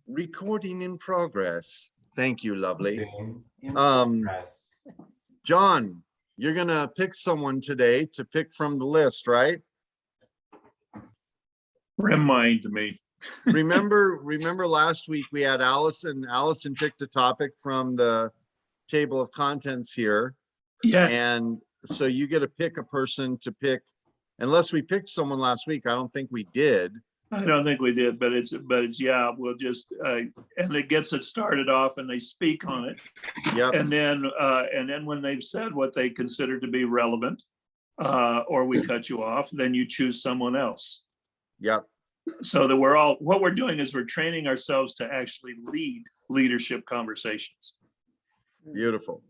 Recording in progress. Thank you, lovely. In Um, progress. John, you're gonna pick someone today to pick from the list, right? Remind me. Remember last week we had Allison. Allison picked a topic from the table of contents here. Yes. And so you get to pick a person to pick, unless we picked someone last week. I don't think we did. I don't think we did, but it's yeah, we'll just and it gets it started off and they speak on it. Yep. And then when they've said what they consider to be relevant, or we cut you off, then you choose someone else. Yep. So that what we're doing is we're training ourselves to actually lead leadership conversations. Beautiful.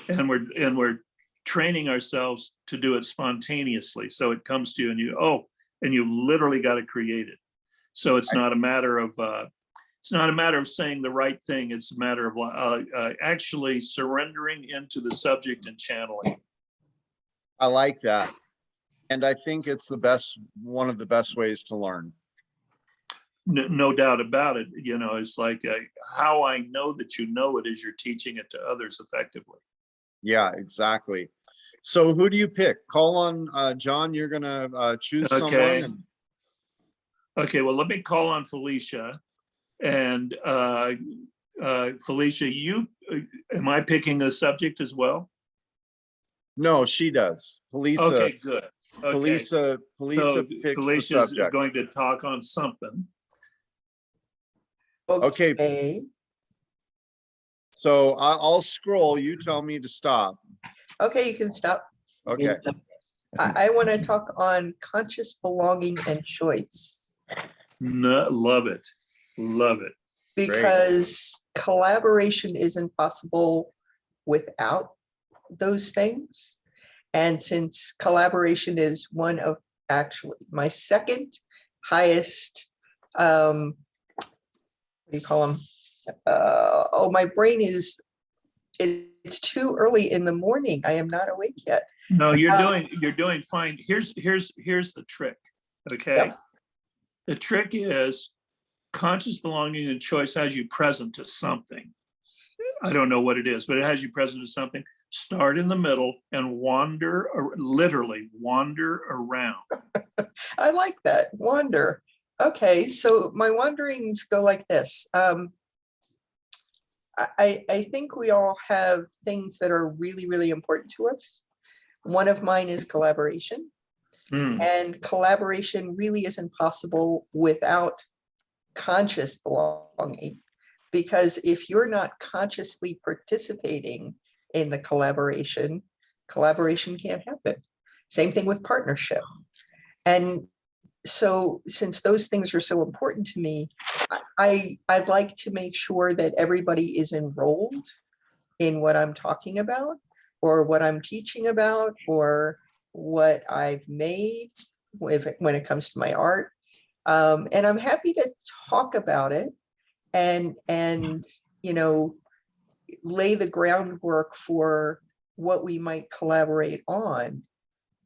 And we're training ourselves to do it spontaneously. So it comes to you and you literally got to create it. So it's not a matter of saying the right thing. It's a matter of actually surrendering into the subject and channeling. I like that. And I think it's one of the best ways to learn. No doubt about it. You know, it's like how I know that you know it is you're teaching it to others effectively. Yeah, exactly. So who do you pick? Call on John. You're gonna choose someone. Okay, well, let me call on Felicia. And Felicia, am I picking a subject as well? No, she does. Felisa. Okay, good. Okay. Felisa So picks Felicia the is subject. going to talk on something. Okay. So I'll scroll. You tell me to stop. Okay, you can stop. Okay. I want to talk on conscious belonging and choice. No, love it. Love it. Because collaboration isn't possible without those things. And since collaboration is one of actually my second highest, what do you call them? My brain it's too early in the morning. I am not awake yet. No, you're doing fine. Here's the trick. Okay. Yep. The trick is conscious belonging and choice has you present to something. I don't know what it is, but it has you present to something. Start in the middle and literally wander around. I like that. Wander. Okay, so my wanderings go like this. I think we all have things that are really, really important to us. One of mine is collaboration. And collaboration really isn't possible without conscious belonging. Because if you're not consciously participating in the collaboration can't happen. Same thing with partnership. And so since those things are so important to me, I'd like to make sure that everybody is enrolled in what I'm talking about or what I'm teaching about or what I've made when it comes to my art. And I'm happy to talk about it and lay the groundwork for what we might collaborate on.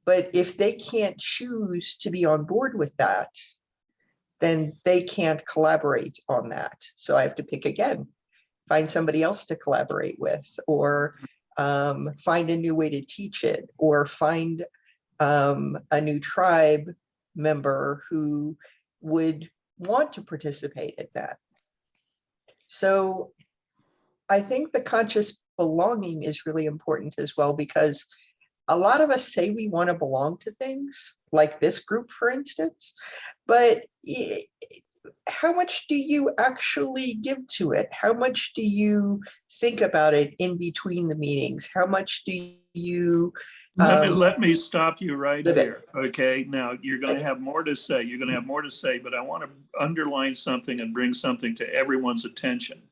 But if they can't choose to be on board with that, then they can't collaborate on that. So I have to pick again, find somebody else to collaborate with, or find a new way to teach it, or find a new tribe member who would want to participate in that. So I think the conscious belonging is really important as well, because a lot of us say we want to belong to things, like this group, for instance, but how much do you actually give to it? How much do you think about it in between the meetings? How much do you... Let me stop you right here. Okay, now you're going to have more to say. You're going to have more to say, but I want to underline something and bring something to everyone's attention.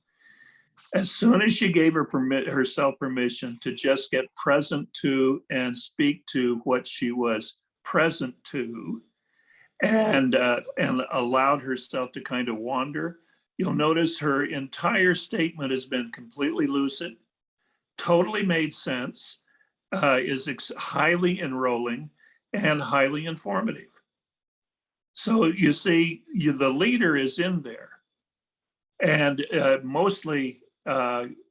As soon as she gave herself permission to just get present to and speak to what she was present to, and allowed herself to kind of wander, you'll notice her entire statement has been completely lucid, totally made sense, is highly enrolling and highly informative. So you see, the leader is in there. And mostly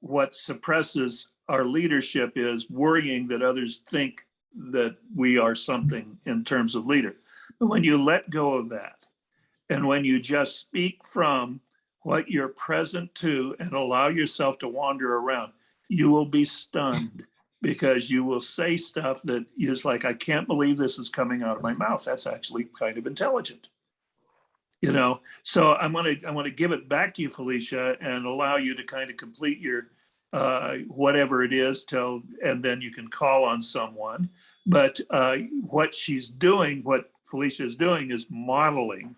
what suppresses our leadership is worrying that others think that we are something in terms of leader. But when you let go of that, and when you just speak from what you're present to and allow yourself to wander around, you will be stunned, because you will say stuff that is like, I can't believe this is coming out of my mouth. That's actually kind of intelligent. You know, so I want to give it back to you, Felicia, and allow you to kind of complete your whatever it is till, and then you can call on someone. But what she's doing, what Felicia is doing, is modeling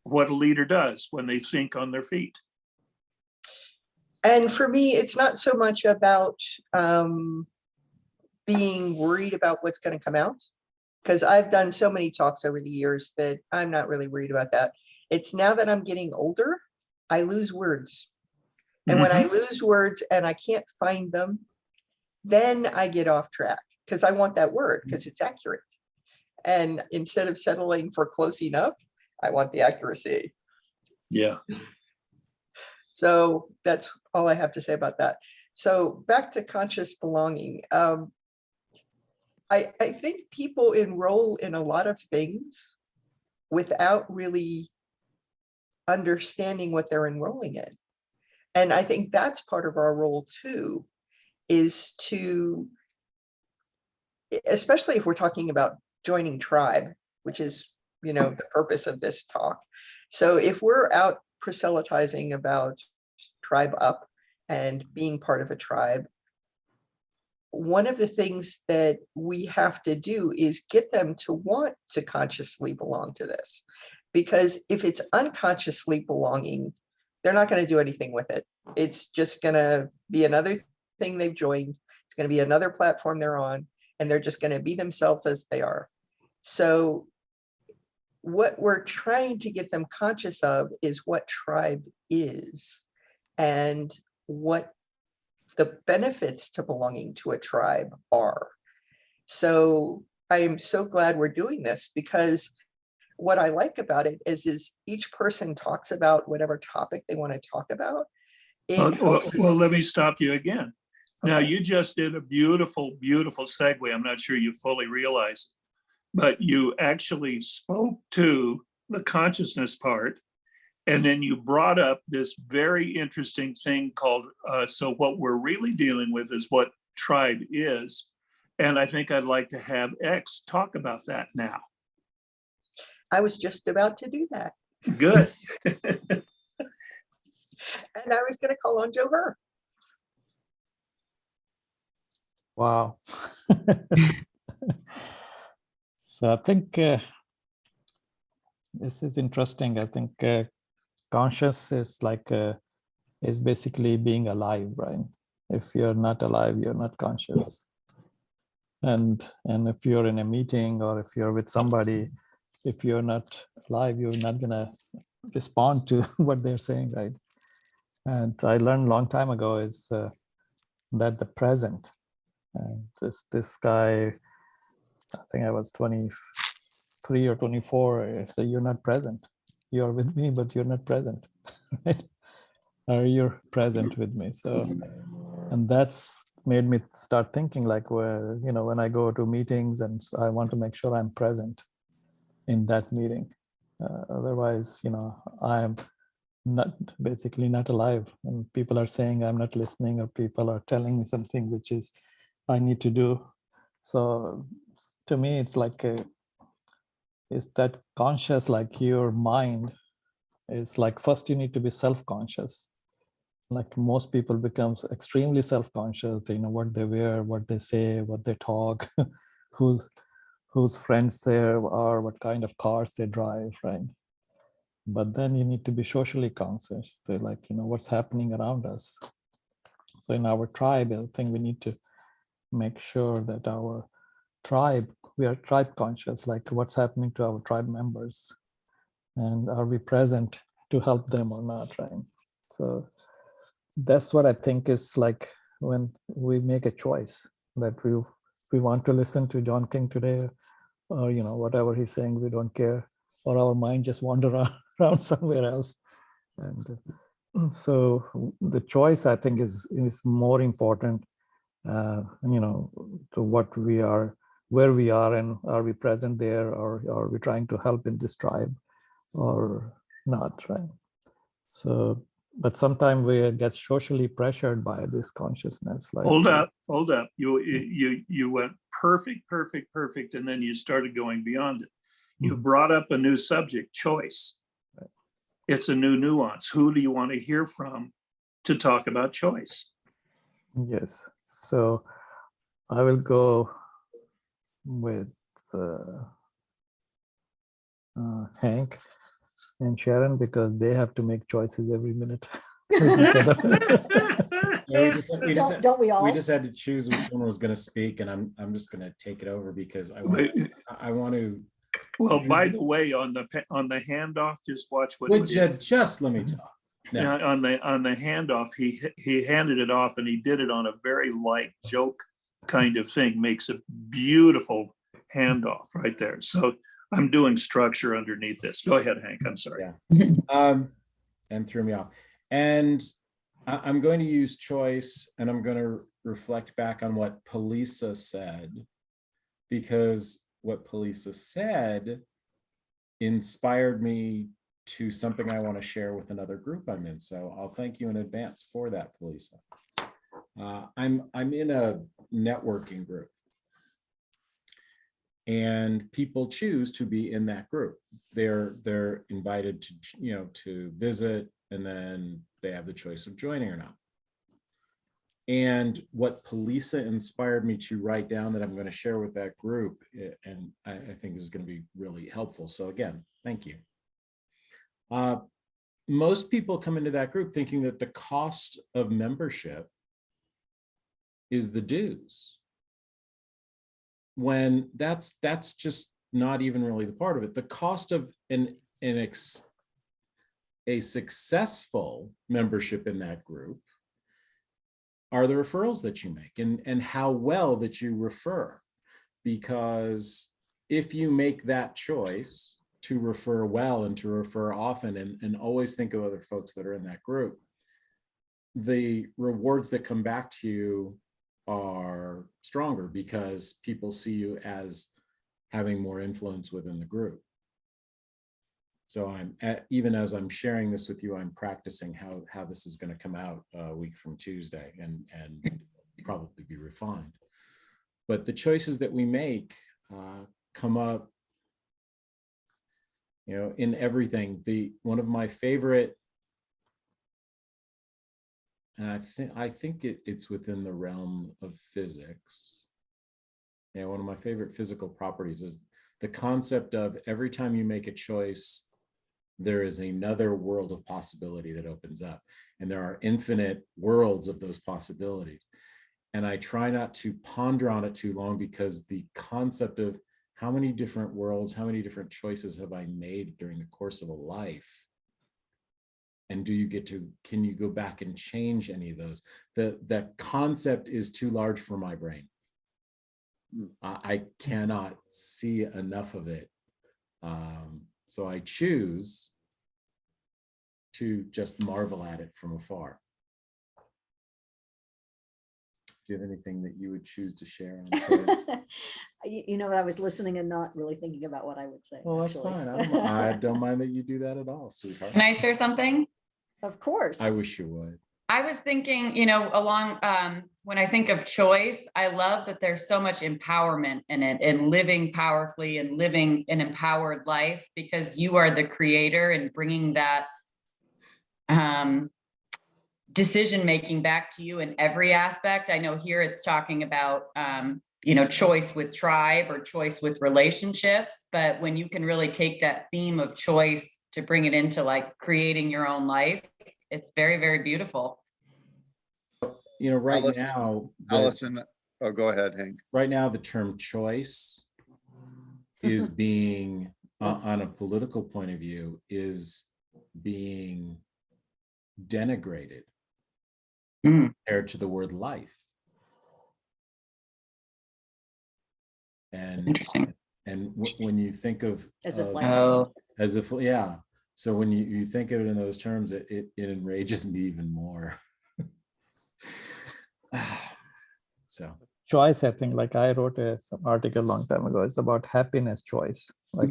what a leader does when they think on their feet. And for me, it's not so much about being worried about what's going to come out, because I've done so many talks over the years that I'm not really worried about that. It's now that I'm getting older, I lose words. And when I lose words and I can't find them, then I get off track, because I want that word because it's accurate. And instead of settling for close enough, I want the accuracy. Yeah. So that's all I have to say about that. So back to conscious belonging. I think people enroll in a lot of things without really understanding what they're enrolling in. And I think that's part of our role too, is to, especially if we're talking about joining tribe, which is, you know, the purpose of this talk. So if we're out proselytizing about TribeUp and being part of a tribe, one of the things that we have to do is get them to want to consciously belong to this. Because if it's unconsciously belonging, they're not going to do anything with it. It's just going to be another thing they've joined. It's going to be another platform they're on, and they're just going to be themselves as they are. So what we're trying to get them conscious of is what tribe is and what the benefits to belonging to a tribe are. So I am so glad we're doing this, because what I like about it is each person talks about whatever topic they want to talk about. Well, let me stop you again. Now, Okay. you just did a beautiful, beautiful segue. I'm not sure you fully realize, but you actually spoke to the consciousness part, and then you brought up this very interesting thing called, so what we're really dealing with is what tribe is. And I think I'd like to have X talk about that now. I was just about to do that. Good. And I was going to call on Joe Burr. Wow. So I think this is interesting. I think conscious is like is basically being alive, right? If you're not alive, you're not conscious. And if you're in a meeting or if you're with somebody, if you're not alive, you're not gonna respond to what they're saying, right? And I learned a long time ago is that the present. And this guy, I think I was 23 or 24, so you're not present. You're with me, but you're not present, right? Or you're present with me. So, and that's made me start thinking like, well, you know, when I go to meetings and I want to make sure I'm present in that meeting. Otherwise, you know, I am not basically not alive, and people are saying I'm not listening, or people are telling me something which is I need to do. So to me, it's like is that conscious, like your mind is like, first you need to be self-conscious. Like most people becomes extremely self-conscious, you know, what they wear, what they say, what they talk, whose friends they are, what kind of cars they drive, right? But then you need to be socially conscious. They're like, you know, what's happening around us. So in our tribe, I think we need to make sure that our tribe, we are tribe conscious, like what's happening to our tribe members, and are we present to help them or not, right? So that's what I think is like when we make a choice that we want to listen to John King today, or you know, whatever he's saying, we don't care, or our mind just wander around somewhere else. And So the choice, I think, is more important, to what we are, where we are, and are we present there, or are we trying to help in this tribe or not, right? So, but sometimes we get socially pressured by this consciousness. Like, Hold up. You went perfect, and then you started going beyond it. You brought up a new subject, choice. It's a new nuance. Who do you want to hear from to talk about choice? Yes. So I will go with Hank and Sharon, because they have to make choices every minute with each other. Yeah, Don't we all? we just had to choose which one was going to speak, and I'm just going to take it over because I want to. Well, by the way, on the handoff, just watch what. Would you just let me talk? No. Yeah, on the handoff, he handed it off, and he did it on a very light joke kind of thing. Makes a beautiful handoff right there. So I'm doing structure underneath this. Go ahead, Hank. I'm sorry. Yeah. And threw me off. And I'm going to use choice, and I'm going to reflect back on what Polisa said, because what Polisa said inspired me to something I want to share with another group I'm in. So I'll thank you in advance for that, Polisa. I'm in a networking group, and people choose to be in that group. They're invited to visit, and then they have the choice of joining or not. And what Polisa inspired me to write down that I'm going to share with that group, and I think is going to be really helpful. So again, thank you. Most people come into that group thinking that the cost of membership is the dues, when that's just not even really the part of it. The cost of a successful membership in that group are the referrals that you make, and how well that you refer. Because if you make that choice to refer well and to refer often, and always think of other folks that are in that group, the rewards that come back to you are stronger, because people see you as having more influence within the group. So even as I'm sharing this with you, I'm practicing how this is going to come out a week from Tuesday, and probably be refined. But the choices that we make come up, in everything. One of my favorite, and I think it's within the realm of physics. One of my favorite physical properties is the concept of every time you make a choice, there is another world of possibility that opens up, and there are infinite worlds of those possibilities. And I try not to ponder on it too long, because the concept of how many different worlds, how many different choices have I made during the course of a life? And can you go back and change any of those? That concept is too large for my brain. I cannot see enough of it. So I choose to just marvel at it from afar. Do you have anything that you would choose to share on choice? I was listening and not really thinking about what I would say. Well, that's actually. fine. I don't mind that you do that at all, sweetheart. Can I share something? Of course. I wish you would. I was thinking, when I think of choice, I love that there's so much empowerment in it, and living powerfully and living an empowered life, because you are the creator, and bringing that decision-making back to you in every aspect. I know here it's talking about, choice with tribe or choice with relationships, but when you can really take that theme of choice to bring it into like creating your own life, it's very, very beautiful. Right Allison- now, Allison, oh, go ahead, Hank. right now, the term choice is being, on a political point of view, is being denigrated compared to the word life. And Interesting. and when you think of As if Oh, as if, yeah. So when you think of it in those terms, it enrages me even more. So Choice, I think, like I wrote some article a long time ago, it's about happiness choice. Like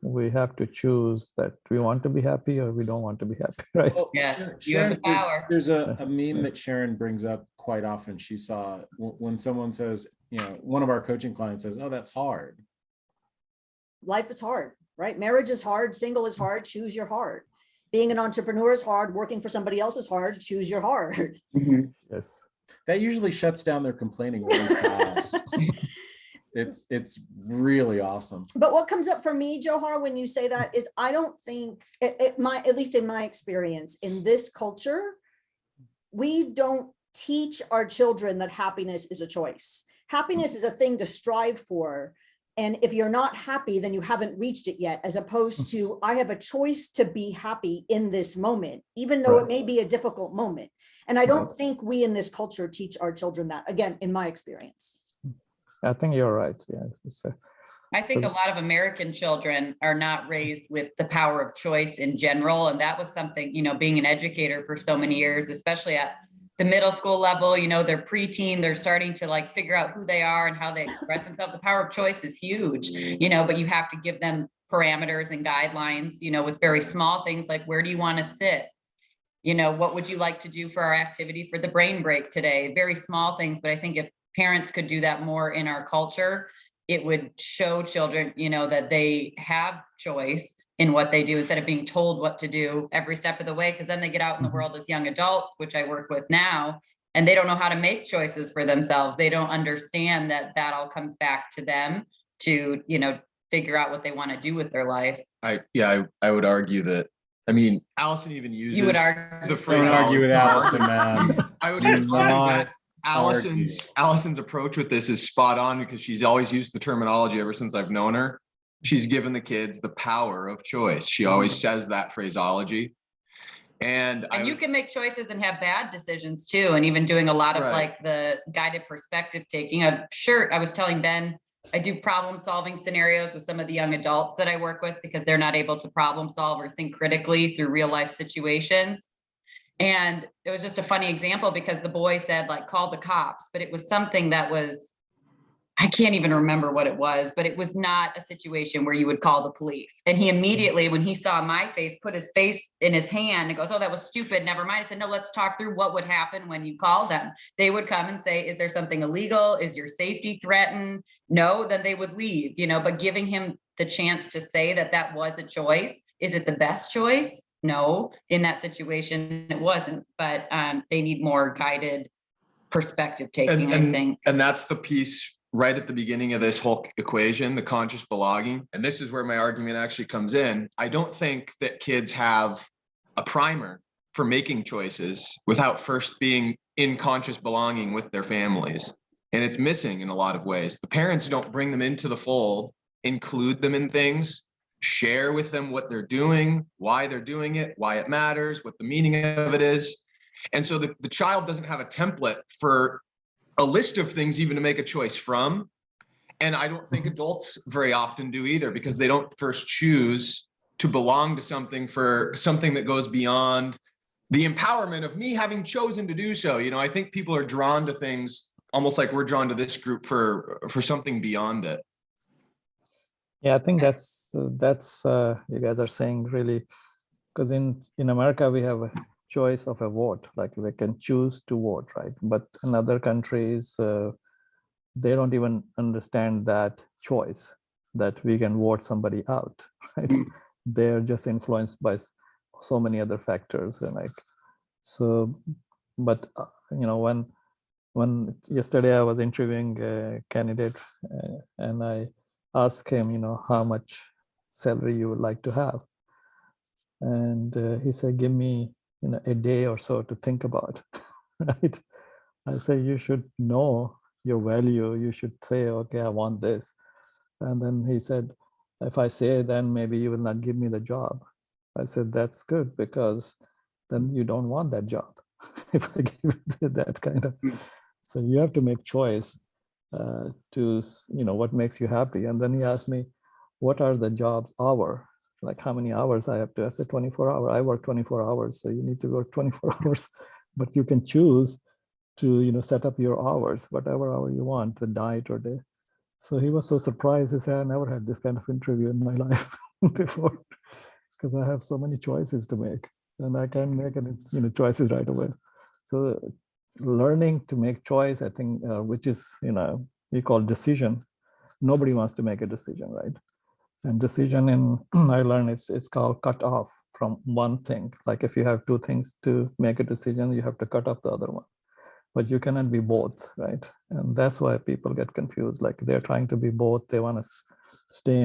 we have to choose that we want to be happy or we don't want to be happy, right? well, Yeah, Sharon, you have the Sharon, power. there's a meme that Sharon brings up quite often. She saw when someone says, one of our coaching clients says, "Oh, that's hard." Life is hard, right? Marriage is hard, single is hard, choose your hard. Being an entrepreneur is hard, working for somebody else is hard, choose your hard. Yes. That usually shuts down their complaining really fast. It's really awesome. But what comes up for me, Johar, when you say that is I don't think, at least in my experience, in this culture, we don't teach our children that happiness is a choice. Happiness is a thing to strive for. And if you're not happy, then you haven't reached it yet, as opposed to I have a choice to be happy in this moment, even though it may be a difficult moment. And I don't think we in this culture teach our children that, again, in my experience. I think you're right. Yeah. I think a lot of American children are not raised with the power of choice in general. And that was something, being an educator for so many years, especially at the middle school level, they're preteen, they're starting to like figure out who they are and how they express themselves. The power of choice is huge, but you have to give them parameters and guidelines, with very small things like, where do you want to sit? What would you like to do for our activity for the brain break today? Very small things. But I think if parents could do that more in our culture, it would show children, that they have choice in what they do instead of being told what to do every step of the way. Because then they get out in the world as young adults, which I work with now, and they don't know how to make choices for themselves. They don't understand that all comes back to them to, figure out what they want to do with their life. I would argue that. I mean, Allison even uses You would argue. the phrase. Don't argue with Allison, man. I would Do argue not that Allison's approach with this is spot on because she's always used the terminology ever since I've known her. She's given the kids the power of choice. She always says that phraseology. And you can make choices and have bad decisions too. And even doing a lot of Right. like the guided perspective taking. I'm sure I was telling Ben, I do problem solving scenarios with some of the young adults that I work with because they're not able to problem solve or think critically through real life situations. And it was just a funny example because the boy said like, call the cops, but it was something that was, I can't even remember what it was, but it was not a situation where you would call the police. And he immediately, when he saw my face, put his face in his hand and goes, oh, that was stupid. Never mind. I said, no, let's talk through what would happen when you call them. They would come and say, is there something illegal? Is your safety threatened? No, then they would leave, but giving him the chance to say that was a choice. Is it the best choice? No, in that situation, it wasn't, but they need more guided perspective taking, I think. And that's the piece right at the beginning of this whole equation, the conscious belonging. And this is where my argument actually comes in. I don't think that kids have a primer for making choices without first being in conscious belonging with their families. And it's missing in a lot of ways. The parents don't bring them into the fold, include them in things, share with them what they're doing, why they're doing it, why it matters, what the meaning of it is. And so the child doesn't have a template for a list of things even to make a choice from. And I don't think adults very often do either because they don't first choose to belong to something for something that goes beyond the empowerment of me having chosen to do so. I think people are drawn to things almost like we're drawn to this group for something beyond it. Yeah, I think that's you guys are saying really, because in America we have a choice of a vote, like we can choose to vote, right? But in other countries, they don't even understand that choice, that we can vote somebody out, right? They're just influenced by so many other factors, and but when yesterday I was interviewing a candidate, and I asked him, how much salary you would like to have, and he said, give me a day or so to think about it. Right? I say, you should know your value. You should say, okay, I want this. And then he said, if I say, then maybe you will not give me the job. I said, that's good, because then you don't want that job. If I give it that kind of, so you have to make choice to, what makes you happy. And then he asked me, what are the jobs hour like how many hours I have to. I said 24 hours. I work 24 hours, so you need to work 24 hours. But you can choose to, set up your hours, whatever hour you want, the night or day. So he was so surprised. He said, I never had this kind of interview in my life before, because I have so many choices to make, and I can make any, choices right away. So learning to make choice, I think, which is, we call decision. Nobody wants to make a decision, right? And decision in I learned it's called cut off from one thing. Like if you have two things to make a decision, you have to cut off the other one. But you cannot be both, right? And that's why people get confused. Like they're trying to be both. They want to stay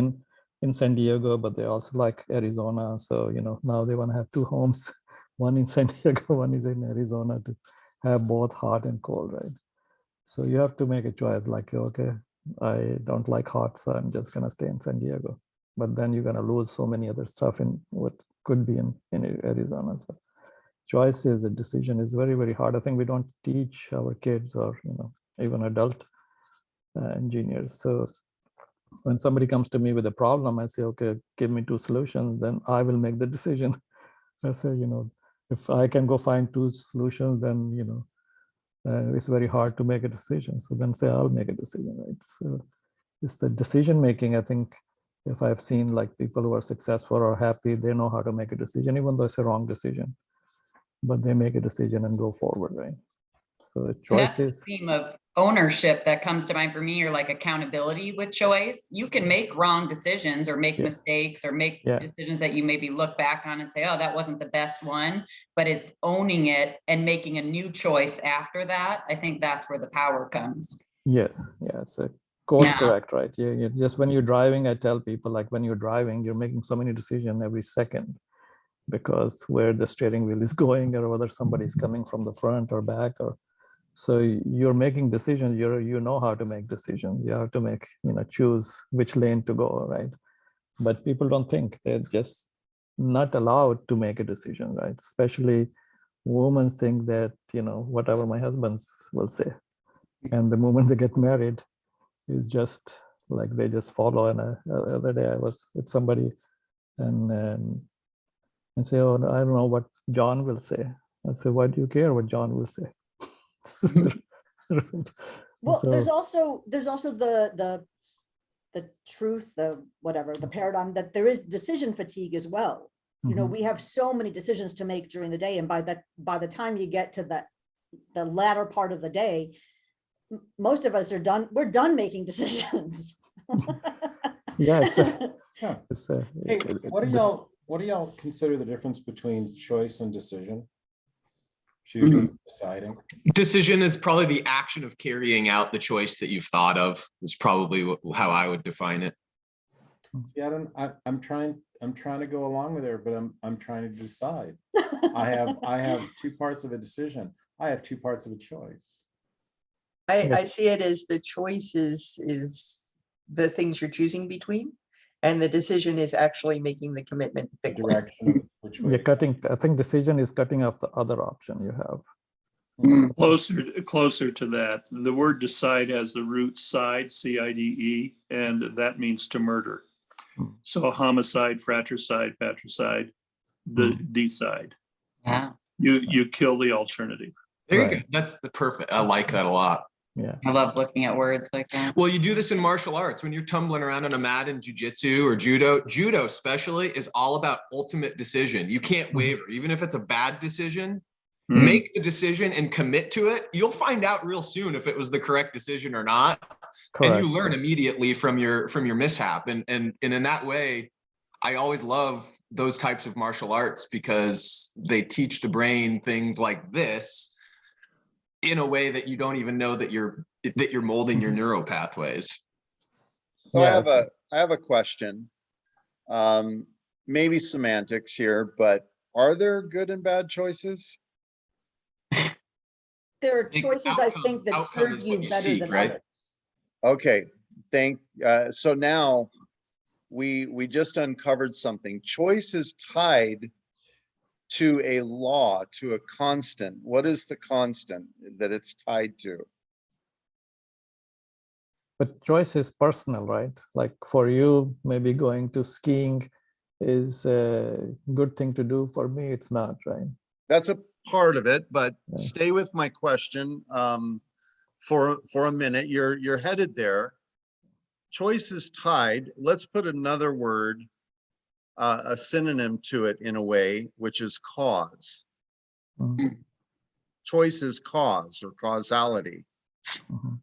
in San Diego, but they also like Arizona. So, now they want to have two homes, one in San Diego, one is in Arizona, to have both hot and cold, right? So you have to make a choice like, okay, I don't like hot, so I'm just going to stay in San Diego. But then you're going to lose so many other stuff in what could be in Arizona. So choices and decision is very, very hard. I think we don't teach our kids or even adult engineers. So when somebody comes to me with a problem, I say, okay, give me two solutions, then I will make the decision. I say, if I can go find two solutions, then it's very hard to make a decision. So then say I'll make a decision, right? So it's the decision making. I think if I've seen like people who are successful or happy, they know how to make a decision, even though it's a wrong decision. But they make a decision and go forward, right? So the That's the choices. theme of ownership that comes to mind for me, or like accountability with choice. You can make wrong decisions or make mistakes or make decisions that you maybe look back on and say, oh, that wasn't the best one, but it's owning it and making a new choice after that. I think that's where the power comes. Yes, it's a course correct, right? Yeah, just when you're driving, I tell people, like when you're driving, you're making so many decisions every second, because where the steering wheel is going, or whether somebody's coming from the front or back, or so you're making decisions. You know how to make decisions. You have to make, choose which lane to go, right? But people don't think. They're just not allowed to make a decision, right? Especially women think that, whatever my husbands will say. And the moment they get married, is just like they just follow. And the other day I was with somebody and say, oh, I don't know what John will say. I say, why do you care what John will say? Well, So, there's also the truth, the paradigm that there is decision fatigue as well. We have so many decisions to make during the day, and by the time you get to the latter part of the day, most of us are done. We're done making decisions. Hey, what do y'all consider the difference between choice and decision? Choosing, deciding. Decision is probably the action of carrying out the choice that you've thought of, is probably how I would define it. See, I'm trying to go along with her, but I'm trying to decide. I have two parts of a decision. I have two parts of a choice. I see it as the choice is the things you're choosing between, and the decision is actually making the commitment to pick direction of which way. I think decision is cutting off the other option you have. Closer to that. The word decide has the root side, C-I-D-E, and that means to murder. So homicide, fratricide, patricide, the decide. Yeah. You kill the alternative. There you go. That's the perfect. I like that a lot. Yeah. I love looking at words like that. Well, you do this in martial arts when you're tumbling around on a mat in jiu-jitsu or judo. Judo especially is all about ultimate decision. You can't waver. Even if it's a bad decision, make the decision and commit to it. You'll find out real soon if it was the correct decision or not. Correct. And you learn immediately from your mishap. And in that way, I always love those types of martial arts because they teach the brain things like this in a way that you don't even know that you're molding your neural pathways. So I have a question. Maybe semantics here, but are there good and bad choices? There are choices, I think, that serve you better than others. Okay, so now we just uncovered something. Choice is tied to a law, to a constant. What is the constant that it's tied to? But choice is personal, right? Like for you, maybe going to skiing is a good thing to do. For me, it's not, right? That's a part of it, but Yeah. stay with my question for a minute. You're headed there. Choice is tied. Let's put another word, a synonym to it in a way, which is cause. Mhm, Choice is cause or causality. mhm.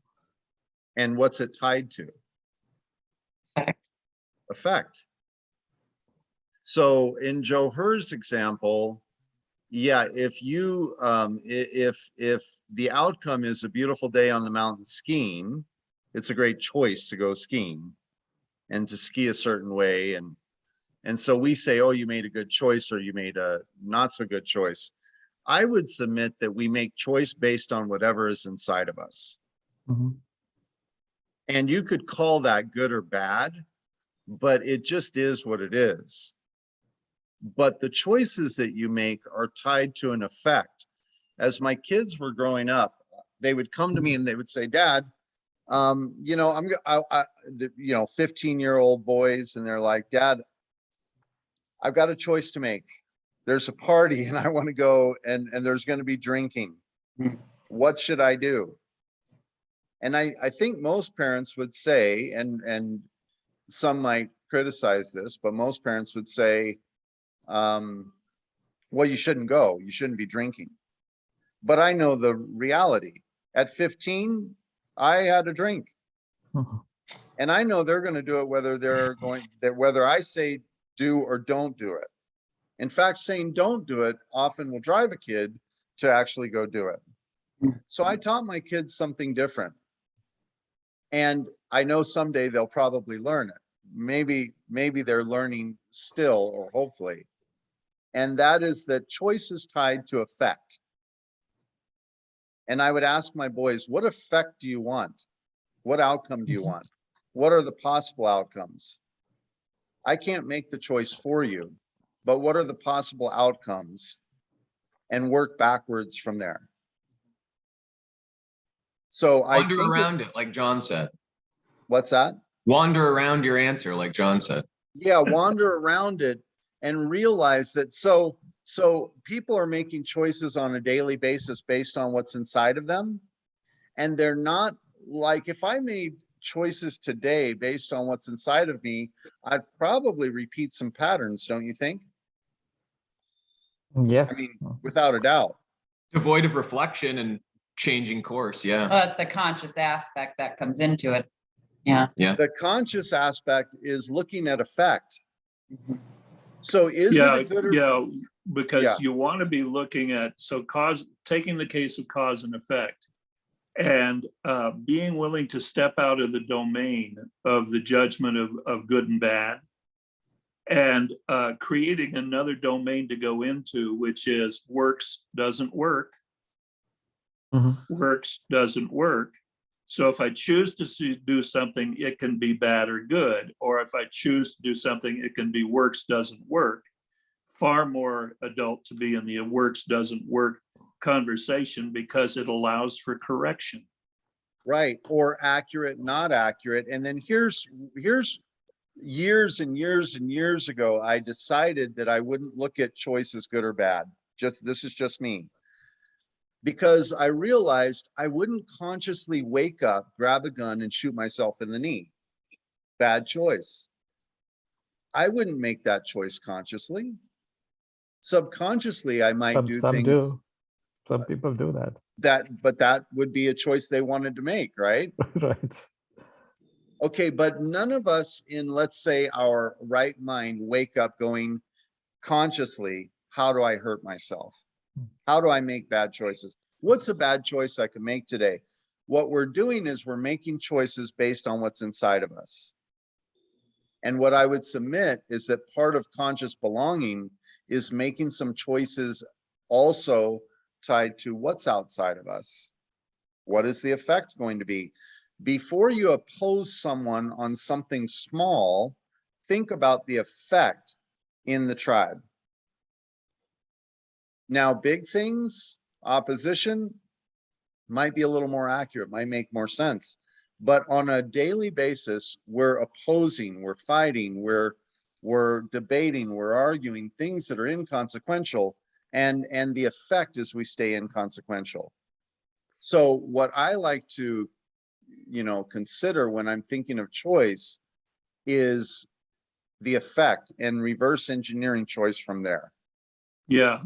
And what's it tied to? Effect. So in Joe Herr's example, yeah, if you if the outcome is a beautiful day on the mountain skiing, it's a great choice to go skiing and to ski a certain way. And so we say, oh, you made a good choice or you made a not so good choice. I would submit that we make choice based on whatever is inside of us. Mhm. And you could call that good or bad, but it just is what it is. But the choices that you make are tied to an effect. As my kids were growing up, they would come to me and they would say, Dad, you know, you know, 15-year-old boys, and they're like, Dad, I've got a choice to make. There's a party and I want to go, and there's going to be drinking. What should I do? And I think most parents would say, and some might criticize this, but most parents would say, well, you shouldn't go. You shouldn't be drinking. But I know the reality. At 15, I had a drink. Mhm. And I know they're going to do it whether I say do or don't do it. In fact, saying don't do it often will drive a kid to actually go do it. So I taught my kids something different. And I know someday they'll probably learn it. Maybe they're learning still, or hopefully. And that is that choice is tied to effect. And I would ask my boys, what effect do you want? What outcome do you want? What are the possible outcomes? I can't make the choice for you, but what are the possible outcomes? And work backwards from there. So I Wander think around it's, it, like John said. what's that? Wander around your answer, like John said. Yeah, wander around it and realize that so people are making choices on a daily basis based on what's inside of them. And they're not like, if I made choices today based on what's inside of me, I'd probably repeat some patterns, don't you think? Yeah. I mean, without a doubt. Devoid of reflection and changing course. Yeah. Well, that's the conscious aspect that comes into it. Yeah. Yeah. The conscious aspect is looking at effect. So is it Yeah, a good or yeah, because Yeah. you want to be looking at, so taking the case of cause and effect and being willing to step out of the domain of the judgment of good and bad, and creating another domain to go into, which is works doesn't work. Mhm. Works doesn't work. So if I choose to do something, it can be bad or good. Or if I choose to do something, it can be works doesn't work. Far more adult to be in the works doesn't work conversation, because it allows for correction. right, or accurate, not accurate. And then here's years and years and years ago, I decided that I wouldn't look at choices good or bad. This is just me. Because I realized I wouldn't consciously wake up, grab a gun, and shoot myself in the knee. Bad choice. I wouldn't make that choice consciously. Subconsciously, I might do Some things do. Some people do that. but that would be a choice they wanted to make, right? Right. Okay, but none of us in, let's say, our right mind wake up going consciously, how do I hurt myself? How do I make bad choices? What's a bad choice I can make today? What we're doing is we're making choices based on what's inside of us. And what I would submit is that part of conscious belonging is making some choices also tied to what's outside of us. What is the effect going to be? Before you oppose someone on something small, think about the effect in the tribe. Now, big things, opposition, might be a little more accurate, might make more sense. But on a daily basis, we're opposing, we're fighting, we're we're debating, we're arguing things that are inconsequential, and the effect is we stay inconsequential. So what I like to, consider when I'm thinking of choice is the effect and reverse engineering choice from there. Yeah,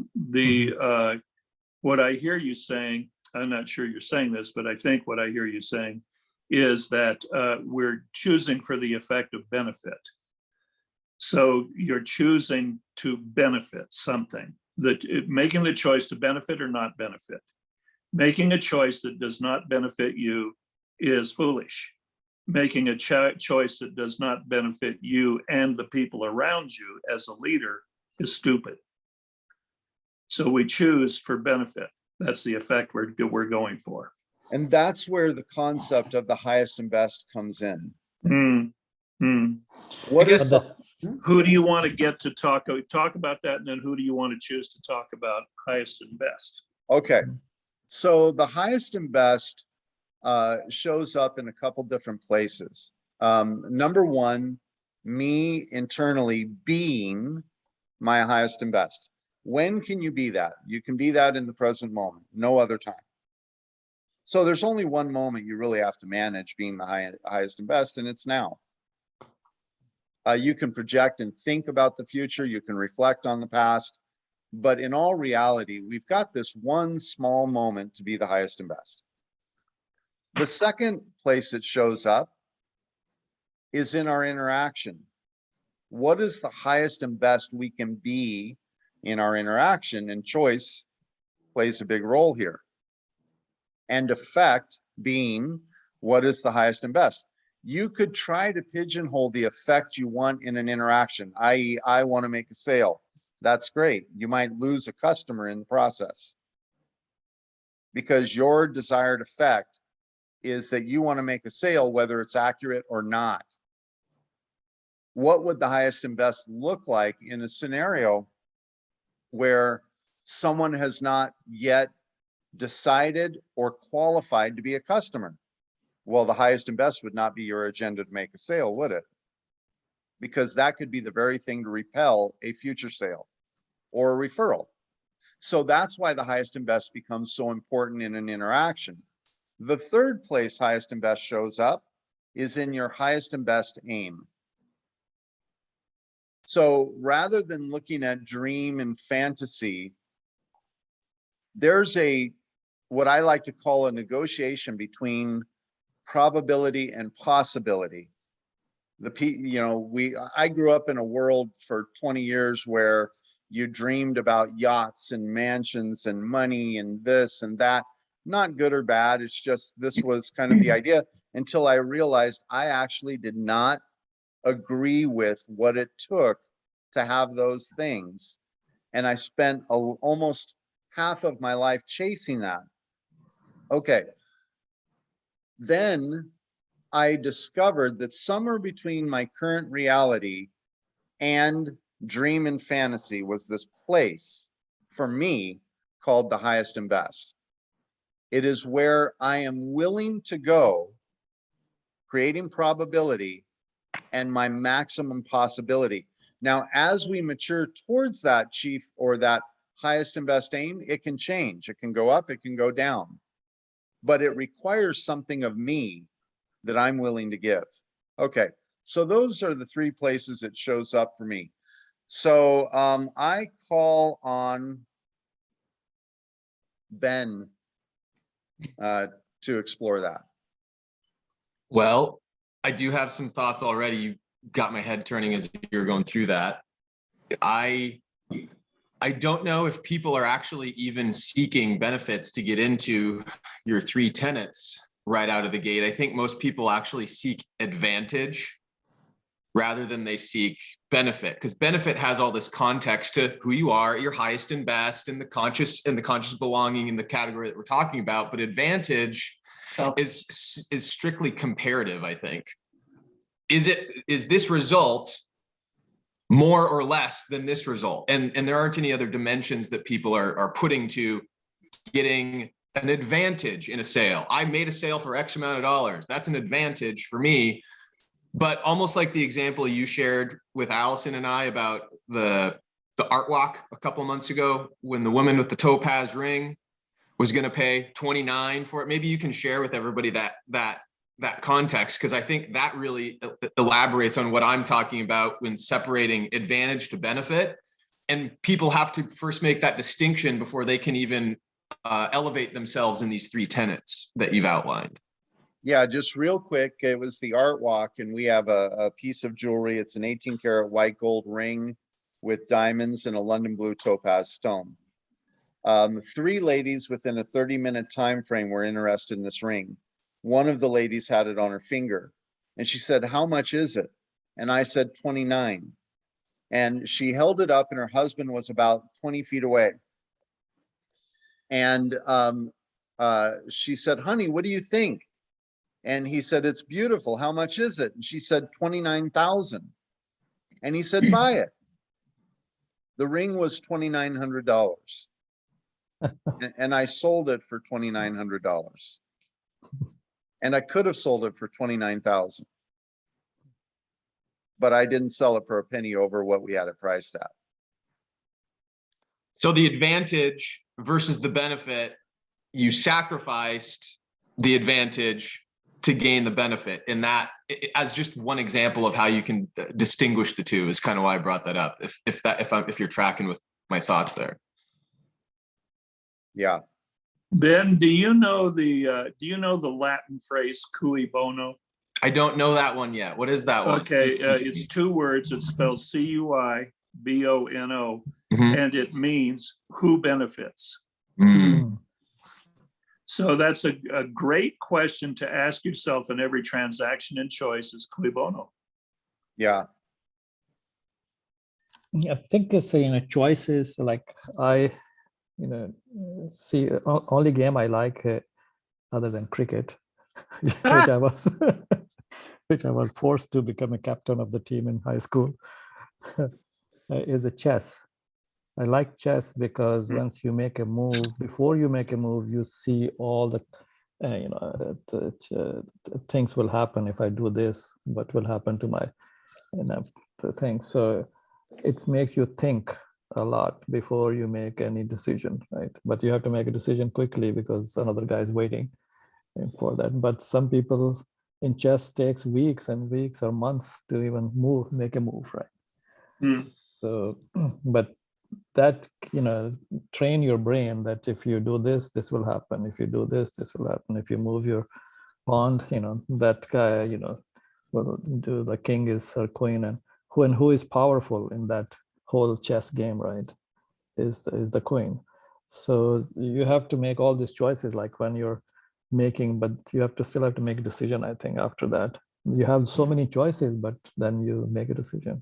what I hear you saying, I'm not sure you're saying this, but I think what I hear you saying is that we're choosing for the effect of benefit. So you're choosing to benefit something, making the choice to benefit or not benefit. Making a choice that does not benefit you is foolish. Making a choice that does not benefit you and the people around you as a leader is stupid. So we choose for benefit. That's the effect we're going for. And that's where the concept of the highest and best comes in. What is Who do you want to get to talk about that, and then who do you want to choose to talk about highest and best? Okay, so the highest and best shows up in a couple different places. Number one, me internally being my highest and best. When can you be that? You can be that in the present moment, no other time. So there's only one moment you really have to manage being the highest and best, and it's now. You can project and think about the future, you can reflect on the past, but in all reality, we've got this one small moment to be the highest and best. The second place it shows up is in our interaction. What is the highest and best we can be in our interaction? And choice plays a big role here. And effect being, what is the highest and best? You could try to pigeonhole the effect you want in an interaction, i.e., I want to make a sale. That's great. You might lose a customer in the process because your desired effect is that you want to make a sale, whether it's accurate or not. What would the highest and best look like in a scenario where someone has not yet decided or qualified to be a customer? Well, the highest and best would not be your agenda to make a sale, would it? Because that could be the very thing to repel a future sale or a referral. So that's why the highest and best becomes so important in an interaction. The third place highest and best shows up is in your highest and best aim. So rather than looking at dream and fantasy, there's what I like to call a negotiation between probability and possibility. I grew up in a world for 20 years where you dreamed about yachts and mansions and money and this and that. Not good or bad. It's just, this was kind of the idea until I realized I actually did not agree with what it took to have those things. And I spent almost half of my life chasing that. Okay. Then I discovered that somewhere between my current reality and dream and fantasy was this place for me called the highest and best. It is where I am willing to go, creating probability and my maximum possibility. Now, as we mature towards that chief or that highest and best aim, it can change. It can go up, it can go down, but it requires something of me that I'm willing to give. Okay, so those are the three places it shows up for me. So I call on Ben to explore that. Well, I do have some thoughts already. You got my head turning as you're going through that. I don't know if people are actually even seeking benefits to get into your three tenets right out of the gate. I think most people actually seek advantage rather than they seek benefit, because benefit has all this context to who you are, your highest and best, and the conscious belonging in the category that we're talking about. But advantage is strictly comparative, I think. Is this result more or less than this result? And there aren't any other dimensions that people are putting to getting an advantage in a sale. I made a sale for X amount of dollars. That's an advantage for me. But almost like the example you shared with Allison and I about the art walk a couple of months ago, when the woman with the topaz ring was going to pay 29 for it. Maybe you can share with everybody that context, because I think that really elaborates on what I'm talking about when separating advantage to benefit. And people have to first make that distinction before they can even elevate themselves in these three tenets that you've outlined. Yeah, just real quick, it was the art walk, and we have a piece of jewelry. It's an 18-karat white gold ring with diamonds and a London blue topaz stone. 3 ladies within a 30-minute time frame were interested in this ring. One of the ladies had it on her finger, and she said, "How much is it?" And I said, 29. And she held it up, and her husband was about 20 feet away. And she said, "Honey, what do you think?" And he said, "It's beautiful. How much is it?" And she said, 29,000. And he said, "Buy it." The ring was $2,900. And I sold it for $2,900. And I could have sold it for 29,000. But I didn't sell it for a penny over what we had it priced at. So the advantage versus the benefit, you sacrificed the advantage to gain the benefit. And that, as just one example of how you can distinguish the two, is kind of why I brought that up. If you're tracking with my thoughts there. Yeah. Ben, do you know the Latin phrase cui bono? I don't know that one yet. What is that one? Okay, it's 2 words. It's spelled CUIBONO, Mhm. and it means who benefits. Mm. So that's a great question to ask yourself in every transaction and choice is cui bono. Yeah. I think it's, choices like see, only game I like other than cricket, which I was which I was forced to become a captain of the team in high school, is a chess. I like chess because once you make a move, before you make a move, you see all the things will happen if I do this. What will happen to my the thing? So it makes you think a lot before you make any decision, right? But you have to make a decision quickly because another guy is waiting for that. But some people in chess takes weeks and weeks or months to even make a move, right? So, but that, train your brain that if you do this, this will happen. If you do this, this will happen. If you move your pawn, that guy, will do the king is or queen, and who is powerful in that whole chess game, right? Is the queen. So you have to make all these choices, like when you're making, but you still have to make a decision. I think after that, you have so many choices, but then you make a decision.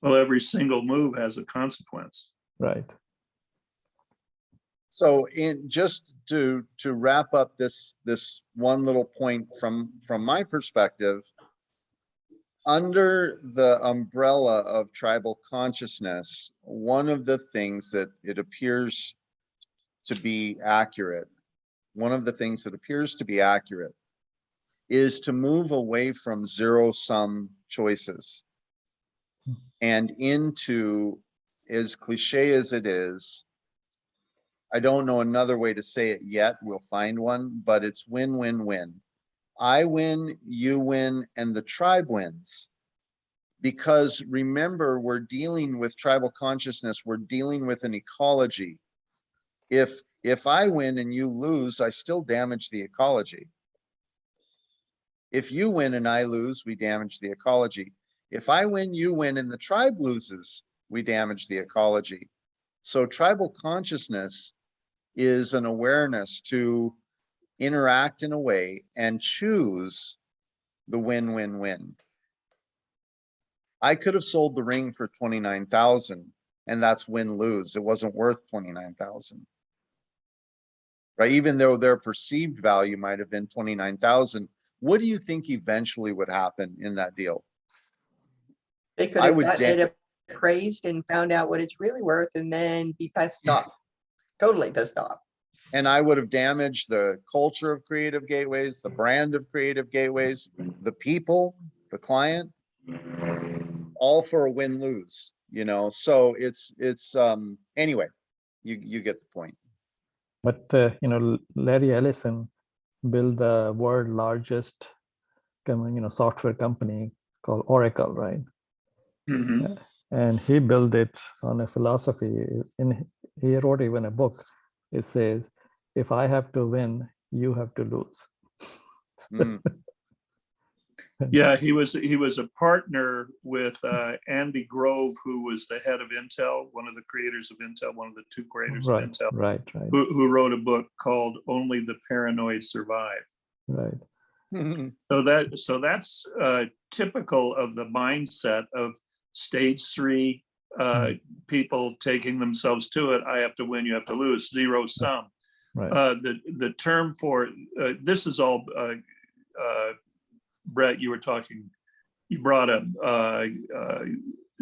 Well, every single move has a consequence. Right. So just to wrap up this one little point from my perspective, under the umbrella of tribal consciousness, one of the things that it appears to be accurate, is to move away from zero-sum choices and into, as cliche as it is, I don't know another way to say it yet, we'll find one, but it's win-win-win. I win, you win, and the tribe wins. Because remember, we're dealing with tribal consciousness, we're dealing with an ecology. If I win and you lose, I still damage the ecology. If you win and I lose, we damage the ecology. If I win, you win, and the tribe loses, we damage the ecology. So tribal consciousness is an awareness to interact in a way and choose the win-win-win. I could have sold the ring for 29,000, and that's win-lose. It wasn't worth 29,000. Right? Even though their perceived value might have been 29,000, what do you think eventually would happen in that deal? They could have gotten it appraised and found out what it's really worth and then be pissed off, totally pissed off. And I would have damaged the culture of creative gateways, the brand of creative gateways, the people, the client, all for a win-lose, you know? So it's, anyway, you get the point. But, you know, Larry Ellison built the world largest, software company called Oracle, right? Mhm. And he built it on a philosophy. He wrote even a book. It says, if I have to win, you have to lose. Mm, Yeah, he was a partner with Andy Grove, who was the head of Intel, one of the creators of Intel, one of the two creators of Right, Intel, right. who wrote a book called Only the Paranoid Survive. Right. So that's typical of the mindset of stage 3 people taking themselves to it. I have to win, you have to lose, zero sum. Right. The term for this is all Brett, you brought up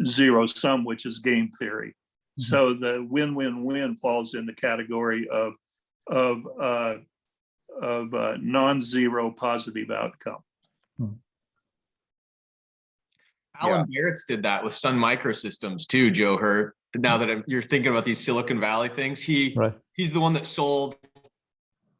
zero sum, which is game theory. So the win-win-win falls in the category of non-zero positive outcome. Alan Barrett's did that with Sun Microsystems too, Joe Hurt. Now that you're thinking about these Silicon Valley things, he's the one that sold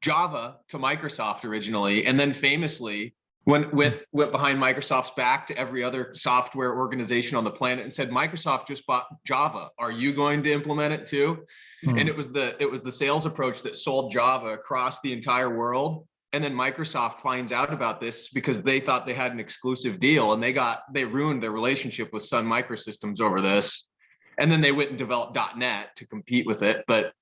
Java to Microsoft originally, and then famously went behind Microsoft's back to every other software organization on the planet and said, Microsoft just bought Java. Are you going to implement it too? And it was the sales approach that sold Java across the entire world. And then Microsoft finds out about this because they thought they had an exclusive deal, and they ruined their relationship with Sun Microsystems over this. And then they went and developed .NET to compete with it. But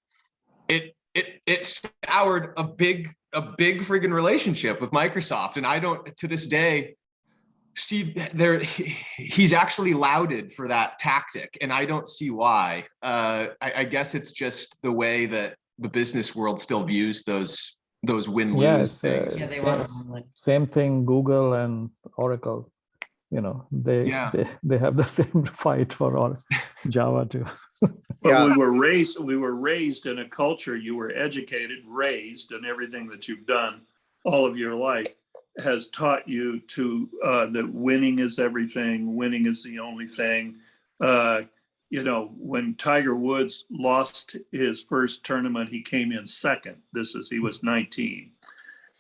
it soured a big freaking relationship with Microsoft. And I don't, to this day, see he's actually lauded for that tactic, and I don't see why. I guess it's just the way that the business world still views those win-lose things. Same thing, Google and Oracle, they have the same fight for Java too. But we were raised in a culture, you were educated, raised, and everything that you've done all of your life has taught you to that winning is everything, winning is the only thing. When Tiger Woods lost his first tournament, he came in second. He was 19.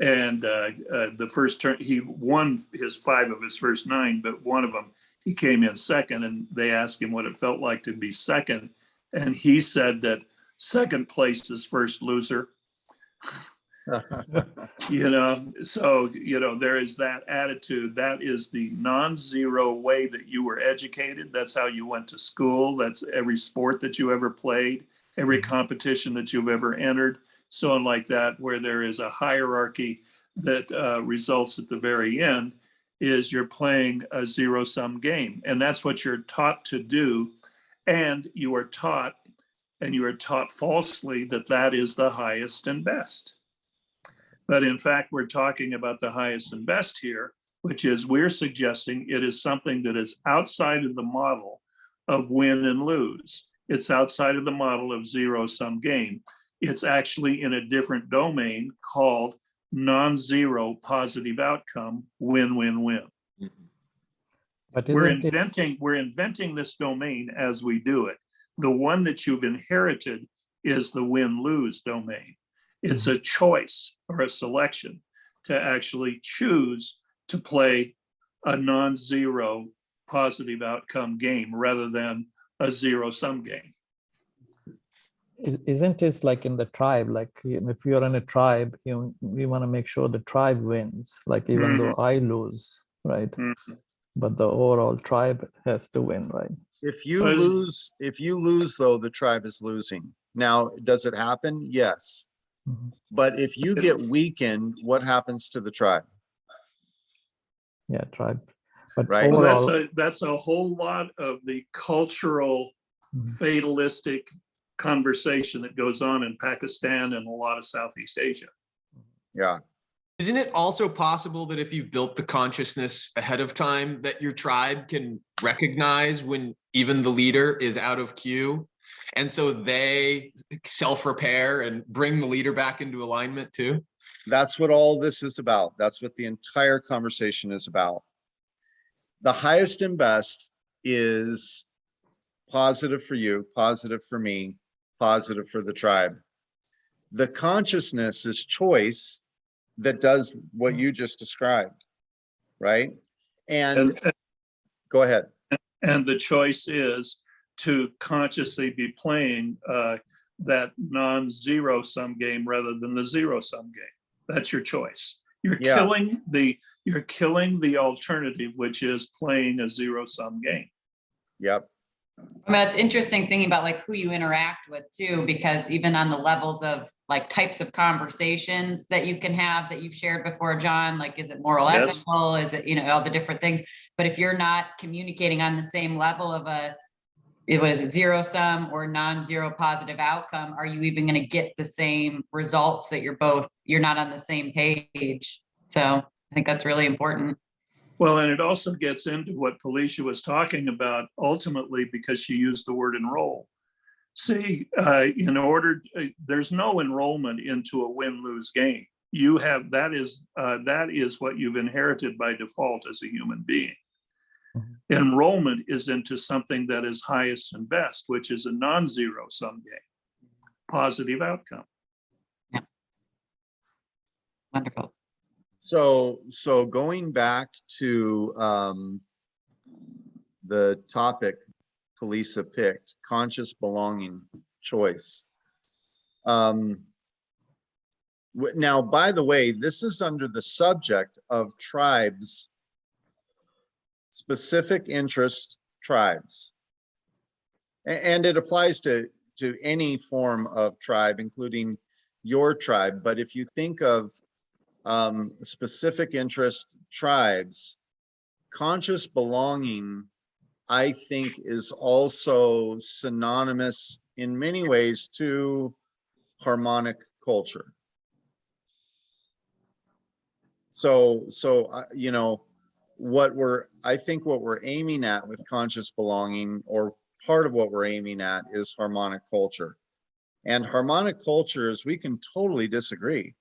And the first turn, he won his 5 of his first 9, but one of them, he came in second, and they asked him what it felt like to be second. And he said that second place is first loser. So there is that attitude. That is the non-zero way that you were educated. That's how you went to school. That's every sport that you ever played, every competition that you've ever entered, so on like that, where there is a hierarchy that results at the very end, is you're playing a zero-sum game. And that's what you're taught to do. And you are taught falsely that is the highest and best. But in fact, we're talking about the highest and best here, which is we're suggesting it is something that is outside of the model of win and lose. It's outside of the model of zero-sum game. It's actually in a different domain called non-zero positive outcome, win-win-win. But we're inventing this domain as we do it. The one that you've inherited is the win-lose domain. It's a choice or a selection to actually choose to play a non-zero positive outcome game rather than a zero-sum game. Isn't it like in the tribe, like if you're in a tribe, we want to make sure the tribe wins, like even though I lose, right? But the overall tribe has to win, right? If you lose though, the tribe is losing. Now, does it happen? Yes. But if you get weakened, what happens to the tribe? Yeah, tribe. But right. Overall, that's a whole lot of the cultural fatalistic conversation that goes on in Pakistan and a lot of Southeast Asia. Yeah. Isn't it also possible that if you've built the consciousness ahead of time, that your tribe can recognize when even the leader is out of cue? And so they self-repair and bring the leader back into alignment too. That's what all this is about. That's what the entire conversation is about. The highest and best is positive for you, positive for me, positive for the tribe. The consciousness is choice that does what you just described, right? And go ahead. And the choice is to consciously be playing that non-zero sum game rather than the zero sum game. That's your choice. You're killing the alternative, which is playing a zero sum game. Yep. That's interesting thinking about like who you interact with too, because even on the levels of like types of conversations that you can have that you've shared before, John, like, is it moral, Yes. ethical? Is it, you know, all the different things, but if you're not communicating on the same level of what is it, zero sum or non-zero positive outcome, are you even going to get the same results that you're not on the same page? So I think that's really important. Well, and it also gets into what Felicia was talking about ultimately, because she used the word enroll. See, there's no enrollment into a win-lose game. That is what you've inherited by default as a human being. Mm-hmm. Enrollment is into something that is highest and best, which is a non-zero sum game, positive outcome. Yeah. Wonderful. So going back to the topic Felisa picked, conscious belonging, choice. Now, by the way, this is under the subject of tribes, specific interest tribes. And it applies to any form of tribe, including your tribe. But if you think of specific interest tribes, conscious belonging, I think, is also synonymous in many ways to harmonic culture. So you know, I think what we're aiming at with conscious belonging, or part of what we're aiming at, is harmonic culture. And harmonic cultures, we can totally disagree,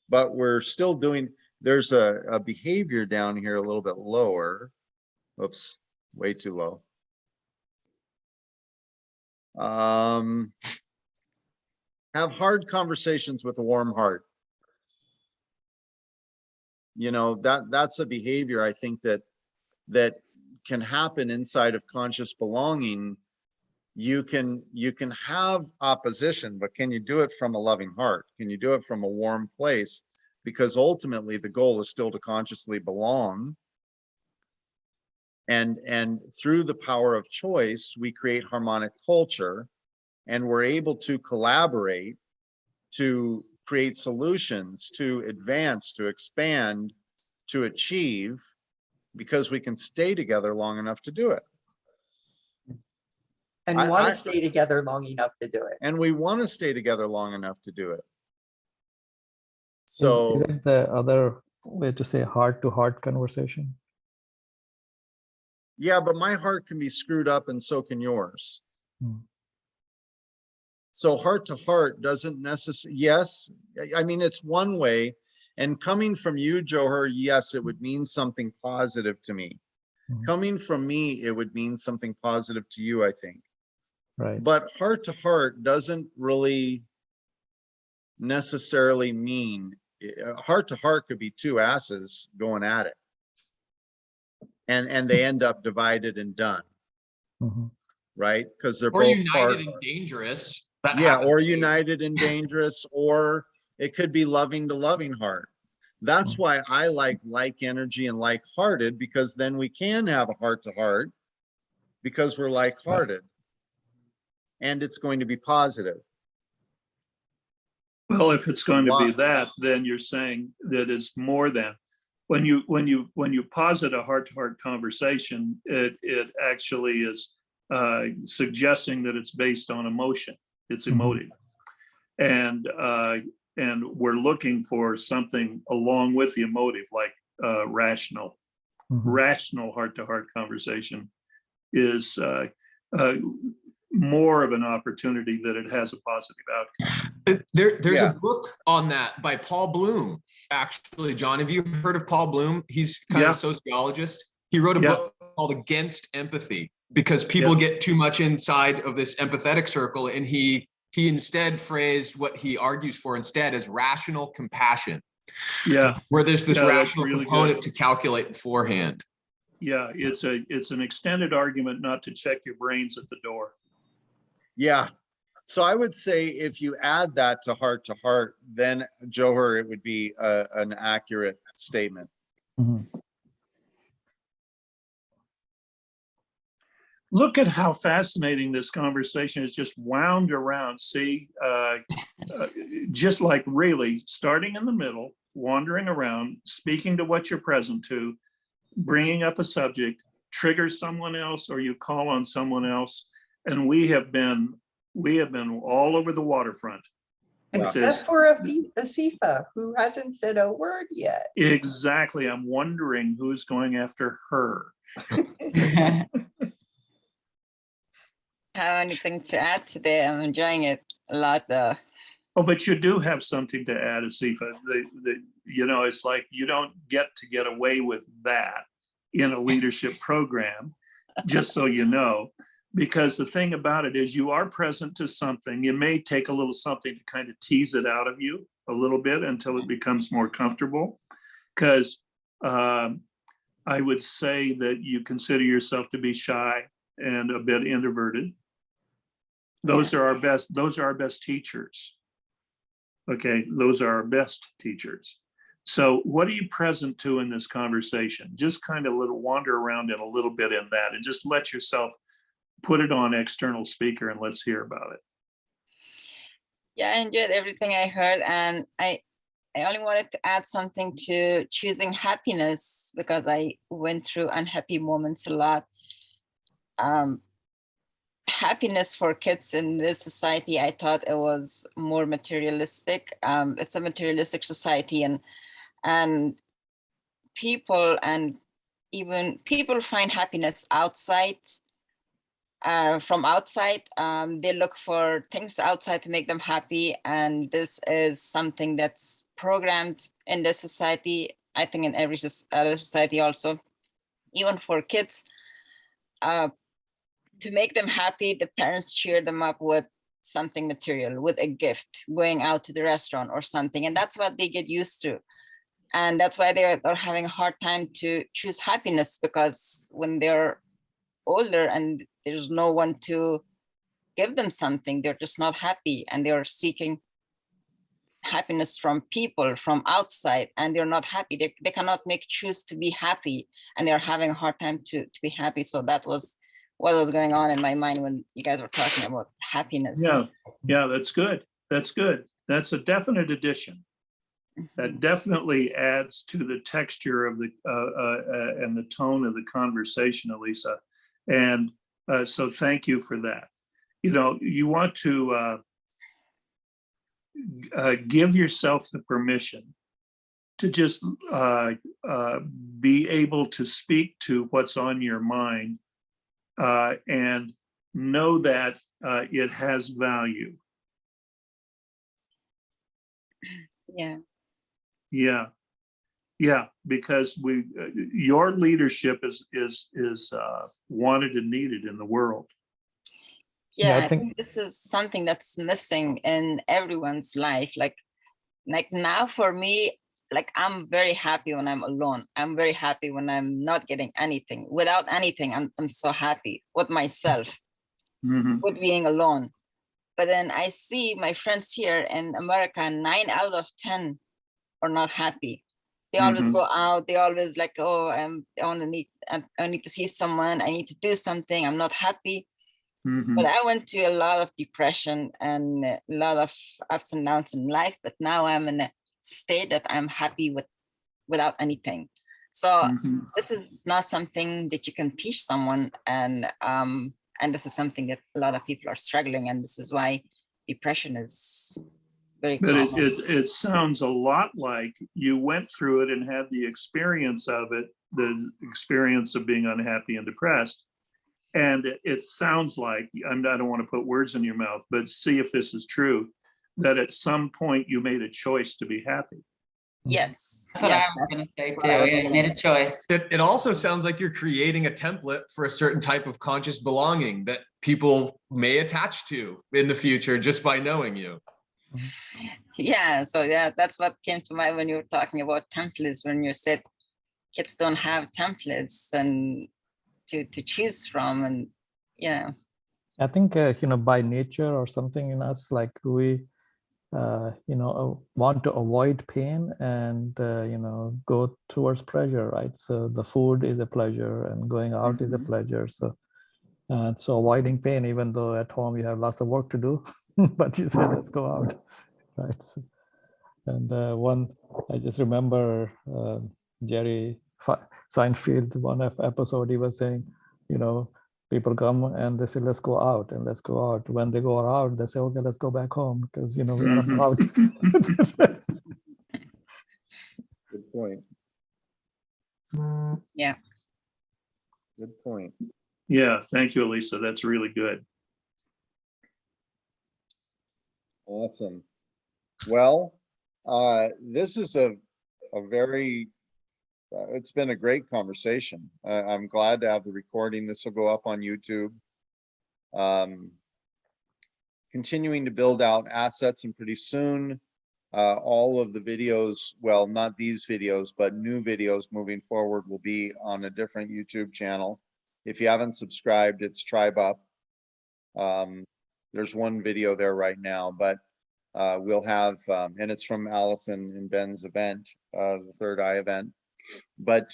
but we're still doing, there's a behavior down here a little bit lower. Oops, way too low. Have hard conversations with a warm heart. You know, that's a behavior I think that can happen inside of conscious belonging. You can have opposition, but can you do it from a loving heart? Can you do it from a warm place? Because ultimately the goal is still to consciously belong. And through the power of choice, we create harmonic culture, and we're able to collaborate, to create solutions, to advance, to expand, to achieve, because we can stay together long enough to do it. And want to stay together long enough to do it. And we want to stay together long enough to do it. So is it the other way to say heart-to-heart conversation? yeah, but my heart can be screwed up and so can yours. So heart to heart doesn't necessarily, yes, I mean, it's one way. And coming from you, Johar, yes, it would mean something positive to me. Coming from me, it would mean something positive to you, I think. Right. But heart to heart doesn't really necessarily mean, heart to heart could be two asses going at it. And they end up divided and done. Right? Because they're both united and dangerous. Yeah, or united and dangerous, or it could be loving to loving heart. That's why I like energy and like-hearted, because then we can have a heart to heart because we're like-hearted, and it's going to be positive. Well, if it's going to be that, then you're saying that it's more than. When you posit a heart-to-heart conversation, it actually is suggesting that it's based on emotion. It's emotive, and we're looking for something along with the emotive, like rational. Rational heart-to-heart conversation is more of an opportunity that it has a positive outcome. There's Yeah. a book on that by Paul Bloom. Actually, John, have you heard of Paul Bloom? He's kind of a sociologist. He wrote a book called Against Empathy, because people get too much inside of this empathetic circle, and he instead phrased what he argues for instead as rational compassion. Yeah. Where there's this Yeah, that's rational really component good. to calculate beforehand. Yeah, it's an extended argument not to check your brains at the door. Yeah. So I would say if you add that to heart, then Johor, it would be an accurate statement. Mhm. Look at how fascinating this conversation is just wound around. See, just like really starting in the middle, wandering around, speaking to what you're present to, bringing up a subject, triggers someone else, or you call on someone else. And we have been all over the waterfront. Except for Asifa, who hasn't said a word yet. Exactly. I'm wondering who's going after her. Have anything to add today? I'm enjoying it a lot though. Oh, but you do have something to add, Asifa. It's like you don't get away with that in a leadership program, just so you know, because the thing about it is you are present to something. It may take a little something to kind of tease it out of you a little bit until it becomes more comfortable. Because I would say that you consider yourself to be shy and a bit introverted. Those are our best teachers. Okay, those are our best teachers. So what are you present to in this conversation? Just kind of wander around it a little bit in that and just let yourself put it on external speaker and let's hear about it. Yeah, I enjoyed everything I heard, and I only wanted to add something to choosing happiness, because I went through unhappy moments a lot. Happiness for kids in this society, I thought it was more materialistic. It's a materialistic society, and people find happiness outside. From outside, they look for things outside to make them happy, and this is something that's programmed in this society. I think in every other society also, even for kids. To make them happy, the parents cheer them up with something material, with a gift, going out to the restaurant or something. And that's what they get used to. And that's why they're having a hard time to choose happiness, because when they're older and there's no one to give them something, they're just not happy, and they're seeking happiness from people, from outside, and they're not happy. They cannot choose to be happy, and they're having a hard time to be happy. So that was what was going on in my mind when you guys were talking about happiness. Yeah, that's good. That's good. That's a definite addition. That definitely adds to the texture of the and the tone of the conversation, Elisa. And so thank you for that. You want to give yourself the permission to just be able to speak to what's on your mind, and know that it has value. Yeah, because your leadership is wanted and needed in the world. Yeah, I think this is something that's missing in everyone's life. Like now for me, like I'm very happy when I'm alone. I'm very happy when I'm not getting anything. Without anything, I'm so happy with myself, with being alone. But then I see my friends here in America, 9 out of 10 are not happy. They always go out. They always like, oh, I need to see someone. I need to do something. I'm not happy. But I went to a lot of depression and a lot of ups and downs in life. But now I'm in a state that I'm happy without anything. So this is not something that you can teach someone, and this is something that a lot of people are struggling, and this is why depression is very common. But it sounds a lot like you went through it and had the experience of it, the experience of being unhappy and depressed, And it sounds like, I don't want to put words in your mouth, but see if this is true, that at some point you made a choice to be happy. Yes. That's what I was gonna say too. Yeah, you made a choice. It also sounds like you're creating a template for a certain type of conscious belonging that people may attach to in the future just by knowing you. Yeah, so yeah, that's what came to mind when you were talking about templates, when you said kids don't have templates and to choose from. And yeah. I think, by nature or something in us, like we, want to avoid pain and, go towards pleasure, right? So the food is a pleasure and going out is a pleasure. So, so avoiding pain, even though at home you have lots of work to do, but you say, let's go out, right? So, and I just remember Jerry Seinfeld, one episode, he was saying, people come and they say, let's go out and let's go out. When they go out, they say, okay, let's go back home because, we're not out. Good point. Yeah. Good point. Yeah, thank you, Elisa. That's really good. Awesome. Well, this is a very, it's been a great conversation. I'm glad to have the recording. This will go up on YouTube. Continuing to build out assets, and pretty soon, all of the videos, well, not these videos, but new videos moving forward will be on a different YouTube channel. If you haven't subscribed, it's TribeUp. There's one video there right now, but we'll have, and it's from Allison and Ben's event, the Third Eye event. But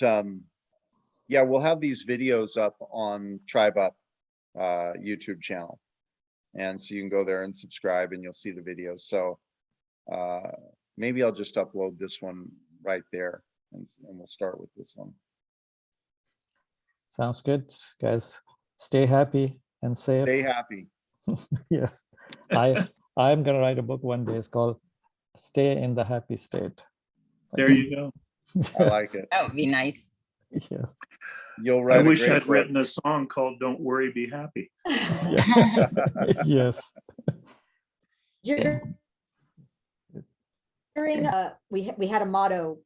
yeah, we'll have these videos up on TribeUp YouTube channel. And so you can go there and subscribe and you'll see the videos. So maybe I'll just upload this one right there and we'll start with this one. Sounds good, guys. Stay happy and safe. Stay happy. Yes. I'm going to write a book one day. It's called Stay in the Happy State. There you go. I like it. That would be nice. Yes. You'll I write a wish great I'd book. written a song called Don't Worry, Be Happy. Yeah. Yes. During, we had a motto.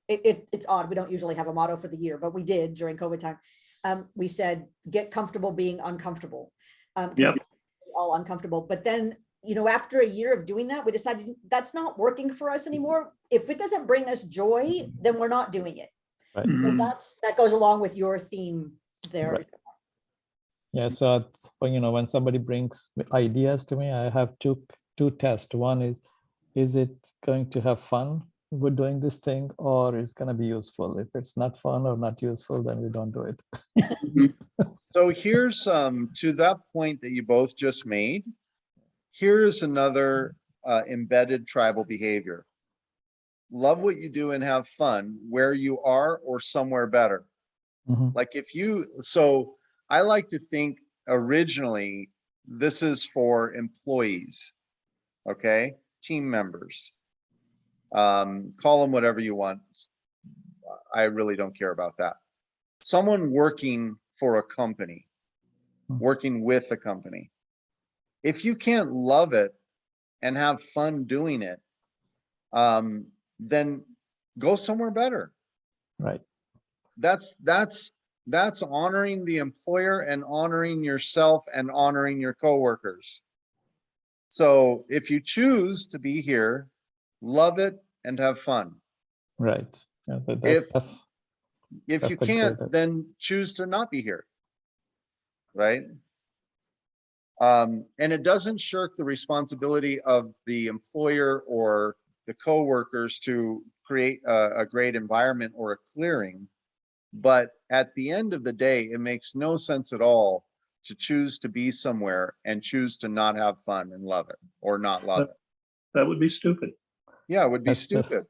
It's odd. We don't usually have a motto for the year, but we did during COVID time. We said, get comfortable being uncomfortable. Yep. We're all uncomfortable. But then, after a year of doing that, we decided that's not working for us anymore. If it doesn't bring us joy, then we're not doing it. Right. So that goes along with your theme there. Right. Yeah. So, when somebody brings ideas to me, I have two tests. One is it going to have fun with doing this thing, or is going to be useful? If it's not fun or not useful, then we don't do it. So here's to that point that you both just made. Here's another embedded tribal behavior. Love what you do and have fun where you are or somewhere better. Mm-hmm. Like so I like to think originally this is for employees, okay? Team members. Call them whatever you want. I really don't care about that. Someone working for a company, working with a company. If you can't love it and have fun doing it, then go somewhere better. Right. That's honoring the employer and honoring yourself and honoring your coworkers. So if you choose to be here, love it and have fun. Right. Yeah, if you can't, then choose to not be here. Right. And it doesn't shirk the responsibility of the employer or the coworkers to create a great environment or a clearing. But at the end of the day, it makes no sense at all to choose to be somewhere and choose to not have fun and love it or not love it. That would be stupid. Yeah, it would be stupid.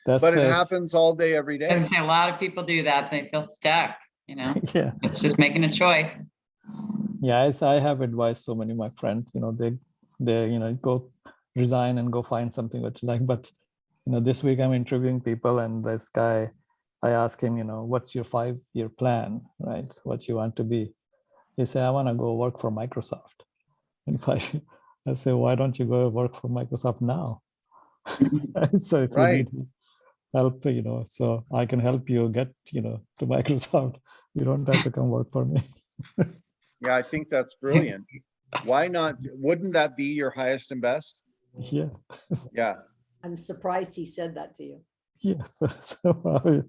But it happens all day, every day. A lot of people do that. They feel stuck, Yeah. It's just making a choice. Yeah, I have advised so many of my friends, they go resign and go find something which like, but this week I'm interviewing people and this guy, I asked him, what's your 5-year plan, right? What you want to be. he say, I want to go work for Microsoft. And I say, why don't you go work for Microsoft now? So if you Right. need help, so I can help you get, to Microsoft. You don't have to come work for me. Yeah, I think that's brilliant. Why not? Wouldn't that be your highest and best? Yeah. Yeah. I'm surprised he said that to you. Yes. So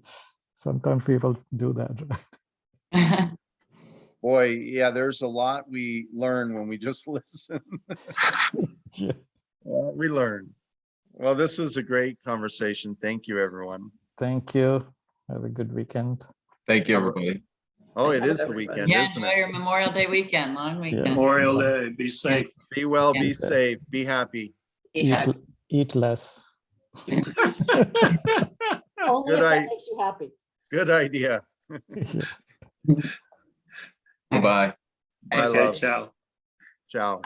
sometimes people do that, right? Boy, yeah, there's a lot we learn when we just listen. Yeah. We learn. Well, this was a great conversation. Thank you, everyone. Thank you. Have a good weekend. Thank you, everybody. Oh, it Thank you, is the everybody. weekend, Yeah, isn't enjoy it? your Memorial Day weekend, long weekend. Memorial Day, be safe. Be well, be Yeah. safe, be happy. Yeah. Eat less. Only Good if that idea. makes you happy. Good idea. Yeah. Bye-bye. Bye, Okay, love. ciao. Ciao.